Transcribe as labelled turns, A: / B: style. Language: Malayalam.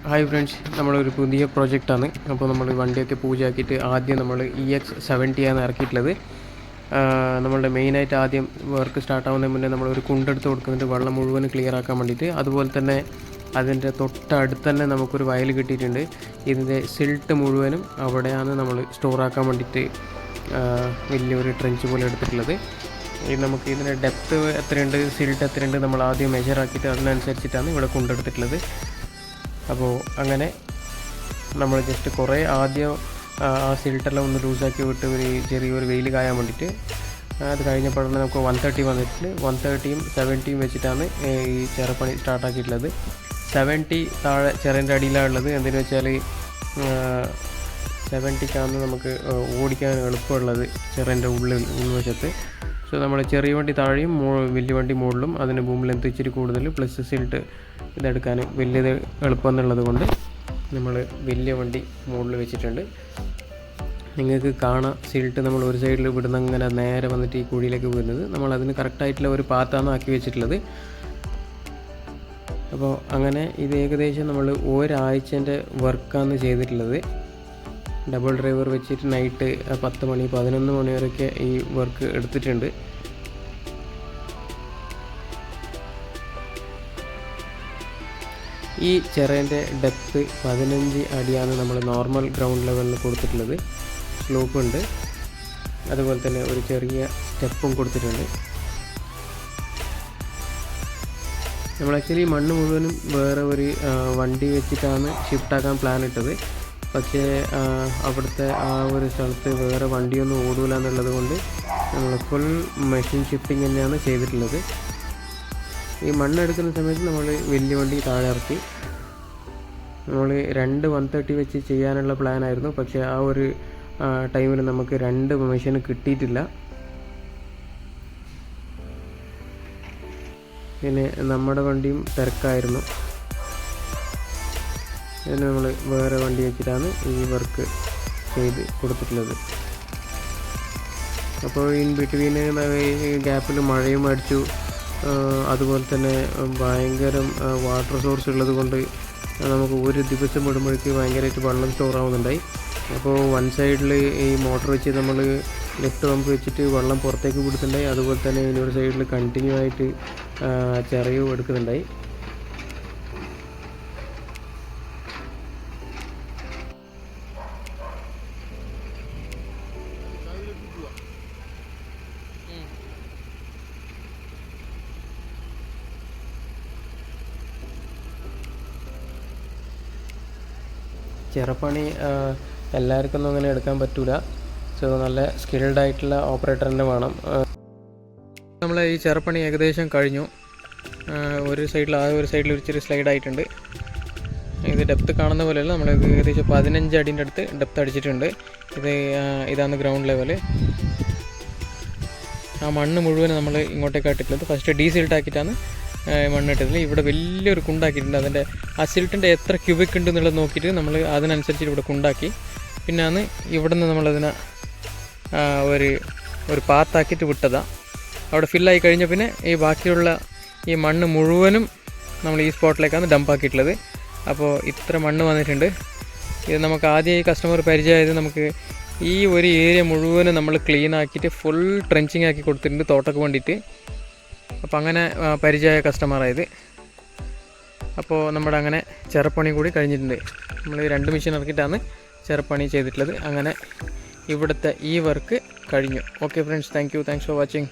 A: ഹായ് ഫ്രണ്ട്സ്, നമ്മളൊരു പുതിയ പ്രോജക്റ്റാണ്. അപ്പോൾ നമ്മൾ വണ്ടിയൊക്കെ പൂജയാക്കിയിട്ട് ആദ്യം നമ്മൾ EX70 ആണ് ഇറക്കിയിട്ടുള്ളത്. നമ്മളുടെ മെയിനായിട്ട് ആദ്യം വർക്ക് സ്റ്റാർട്ടാവുന്നതിന് മുന്നേ നമ്മളൊരു കുണ്ടെടുത്ത് കൊടുക്കുന്നുണ്ട്, വെള്ളം മുഴുവൻ ക്ലിയർ ആക്കാൻ വേണ്ടിയിട്ട്. അതുപോലെ തന്നെ അതിൻ്റെ തൊട്ടടുത്ത് തന്നെ നമുക്കൊരു വയൽ കിട്ടിയിട്ടുണ്ട്. ഇതിൻ്റെ സിൽട്ട് മുഴുവനും അവിടെയാണ് നമ്മൾ സ്റ്റോറാക്കാൻ വേണ്ടിയിട്ട് വലിയൊരു ട്രെഞ്ച് പോലെ എടുത്തിട്ടുള്ളത്. നമുക്ക് ഇതിൻ്റെ ഡെപ്ത്ത് എത്രയുണ്ട്, സിൽട്ട് എത്രയുണ്ട് നമ്മൾ ആദ്യം മെഷർ ആക്കിയിട്ട് അതിനനുസരിച്ചിട്ടാണ് ഇവിടെ കൊണ്ടെടുത്തിട്ടുള്ളത്. അപ്പോൾ അങ്ങനെ നമ്മൾ ജസ്റ്റ് കുറേ ആദ്യം ആ സിൽട്ടെല്ലാം ഒന്ന് ലൂസാക്കി വിട്ട് ഒരു ചെറിയൊരു വെയിൽ കായാൻ വേണ്ടിയിട്ട്. അത് കഴിഞ്ഞപ്പോഴാണ് നമുക്ക് 130 വന്നിട്ട് 130യും 70യും വെച്ചിട്ടാണ് ഈ ചിറപ്പണി സ്റ്റാർട്ടാക്കിയിട്ടുള്ളത്. 70 താഴെ ചിറേൻ്റെ അടിയിലാണ് ഉള്ളത്. എന്തെന്ന് വെച്ചാൽ 70ക്കാണ് നമുക്ക് ഓടിക്കാൻ എളുപ്പമുള്ളത് ചിറേൻ്റെ ഉൾവശത്ത്. സോ നമ്മൾ ചെറിയ വണ്ടി താഴെയും വലിയ വണ്ടി മുകളിലും അതിന് ബൂം ലെന്ത് ഇച്ചിരി കൂടുതൽ പ്ലസ് സിൽട്ട് ഇതെടുക്കാൻ വലിയത് എളുപ്പം എന്നുള്ളത് കൊണ്ട് നമ്മൾ വലിയ വണ്ടി മുകളിൽ വെച്ചിട്ടുണ്ട്. നിങ്ങൾക്ക് കാണാം സിൽട്ട് നമ്മൾ ഒരു സൈഡിൽ വിടുന്ന അങ്ങനെ നേരെ വന്നിട്ട് ഈ കുഴിയിലേക്ക് വീഴുന്നത്. നമ്മൾ അതിന് കറക്റ്റായിട്ടുള്ള ഒരു പാത്താണ് ആക്കി വെച്ചിട്ടുള്ളത്. അപ്പോൾ അങ്ങനെ ഇത് ഏകദേശം നമ്മൾ ഒരാഴ്ചൻ്റെ വർക്കാണ് ചെയ്തിട്ടുള്ളത്. ഡബിൾ ഡ്രൈവർ വെച്ചിട്ട് നൈറ്റ് 10 മണി 11 മണി വരെയൊക്കെ ഈ വർക്ക് എടുത്തിട്ടുണ്ട്. ഈ ചിറേൻ്റെ ഡെപ്ത്ത് 15 അടിയാണ് നമ്മൾ നോർമൽ ഗ്രൗണ്ട് ലെവലിൽ കൊടുത്തിട്ടുള്ളത്. സ്ലോപ്പ് ഉണ്ട്, അതുപോലെ തന്നെ ഒരു ചെറിയ സ്റ്റെപ്പും കൊടുത്തിട്ടുണ്ട്. നമ്മൾ ആക്ച്വലി മണ്ണ് മുഴുവനും വേറെ ഒരു വണ്ടി വെച്ചിട്ടാണ് ഷിഫ്റ്റാക്കാൻ പ്ലാൻ ഇട്ടത്. പക്ഷേ അവിടുത്തെ ആ ഒരു സ്ഥലത്ത് വേറെ വണ്ടിയൊന്നും ഓടില്ല എന്നുള്ളത് കൊണ്ട് നമ്മൾ ഫുൾ മെഷീൻ ഷിഫ്റ്റിംഗ് തന്നെയാണ് ചെയ്തിട്ടുള്ളത്. ഈ മണ്ണെടുക്കുന്ന സമയത്ത് നമ്മൾ വലിയ വണ്ടി താഴെ ഇറക്കി. നമ്മൾ 130 വെച്ച് ചെയ്യാനുള്ള പ്ലാനായിരുന്നു. പക്ഷേ ആ ഒരു ടൈമിൽ നമുക്ക് 2 മെഷീൻ കിട്ടിയിട്ടില്ല. പിന്നെ നമ്മുടെ വണ്ടിയും തിരക്കായിരുന്നു. ഇതിന് നമ്മൾ വേറെ വണ്ടി വെച്ചിട്ടാണ് ഈ വർക്ക് ചെയ്ത് കൊടുത്തിട്ടുള്ളത്. അപ്പോൾ ഇൻ ബിറ്റ്വീൻ ഗ്യാപ്പിൽ മഴയും അടിച്ചു. അതുപോലെ തന്നെ ഭയങ്കര വാട്ടർ സോഴ്സ് ഉള്ളത് കൊണ്ട് നമുക്ക് ഒരു ദിവസം വിടുമ്പോഴേക്ക് ഭയങ്കരമായിട്ട് വെള്ളം സ്റ്റോർ ആവുന്നുണ്ടായി. അപ്പോൾ വൺ സൈഡിൽ ഈ മോട്ടർ വെച്ച് നമ്മൾ ലെഫ്റ്റ് പമ്പ് വെച്ചിട്ട് വെള്ളം പുറത്തേക്ക് വിടുന്നുണ്ടായി. അതുപോലെ തന്നെ ഇനിയൊരു സൈഡിൽ കണ്ടിന്യൂ ആയിട്ട് ചിറയും എടുക്കുന്നുണ്ടായി. ചിറപ്പണി എല്ലാവർക്കൊന്നും അങ്ങനെ എടുക്കാൻ പറ്റില്ല. സോ നല്ല സ്കിൽഡ് ആയിട്ടുള്ള ഓപ്പറേറ്റർ തന്നെ വേണം. നമ്മൾ ഈ ചിറപ്പണി ഏകദേശം കഴിഞ്ഞു. ഒരു സൈഡിൽ ഒരു ഒരു ചെറിയ സ്ലൈഡ് ആയിട്ടുണ്ട്. ഇത് ഡെപ്ത്ത് കാണുന്ന പോലെയല്ല, നമ്മൾ ഏകദേശം 15 അടിൻ്റെ അടുത്ത് ഡെപ്ത്ത് അടിച്ചിട്ടുണ്ട്. ഇതാണ് ഗ്രൗണ്ട് ലെവല്. ആ മണ്ണ് മുഴുവൻ നമ്മൾ ഇങ്ങോട്ടേക്ക് ഇട്ടിട്ടുള്ളത്. ഫസ്റ്റ് ഡീസിൽട്ട് ആക്കിയിട്ടാണ് മണ്ണിട്ടതിൽ. ഇവിടെ വലിയൊരു കുണ്ടാക്കിയിട്ടുണ്ട്. അതിൻ്റെ ആ സിൽട്ടിൻ്റെ എത്ര ക്യൂബിക് ഉണ്ട് എന്നുള്ളത് നോക്കിയിട്ട് നമ്മൾ അതിനനുസരിച്ച് ഇവിടെ കുണ്ടാക്കി. പിന്നെയാണ് ഇവിടെ നിന്ന് നമ്മളതിനെ ഒരു പാത്താക്കിയിട്ട് വിട്ടതാണ്. അവിടെ ഫില്ലായി കഴിഞ്ഞ പിന്നെ ഈ ബാക്കിയുള്ള ഈ മണ്ണ് മുഴുവനും നമ്മൾ ഈ സ്പോട്ടിലേക്കാണ് ഡംപാക്കിയിട്ടുള്ളത്. അപ്പോൾ ഇത്ര മണ്ണ് വന്നിട്ടുണ്ട്. ഇത് നമുക്ക് ആദ്യം ഈ കസ്റ്റമർ പരിചയമായത് നമുക്ക് ഈ ഒരു ഏരിയ മുഴുവനും നമ്മൾ ക്ലീൻ ആക്കിയിട്ട് ഫുൾ ട്രെഞ്ചിങ് ആക്കി കൊടുത്തിട്ടുണ്ട് തോട്ടക്ക് വേണ്ടിയിട്ട്. അപ്പോൾ അങ്ങനെ പരിചയമായ കസ്റ്റമറായത്. അപ്പോൾ നമ്മുടെ അങ്ങനെ ചിറപ്പണി കൂടി കഴിഞ്ഞിട്ടുണ്ട്. നമ്മൾ 2 മെഷീൻ ഇറക്കിയിട്ടാണ് ചിറപ്പണി ചെയ്തിട്ടുള്ളത്. അങ്ങനെ ഇവിടുത്തെ ഈ വർക്ക് കഴിഞ്ഞു. Okay friends, thanks for watching.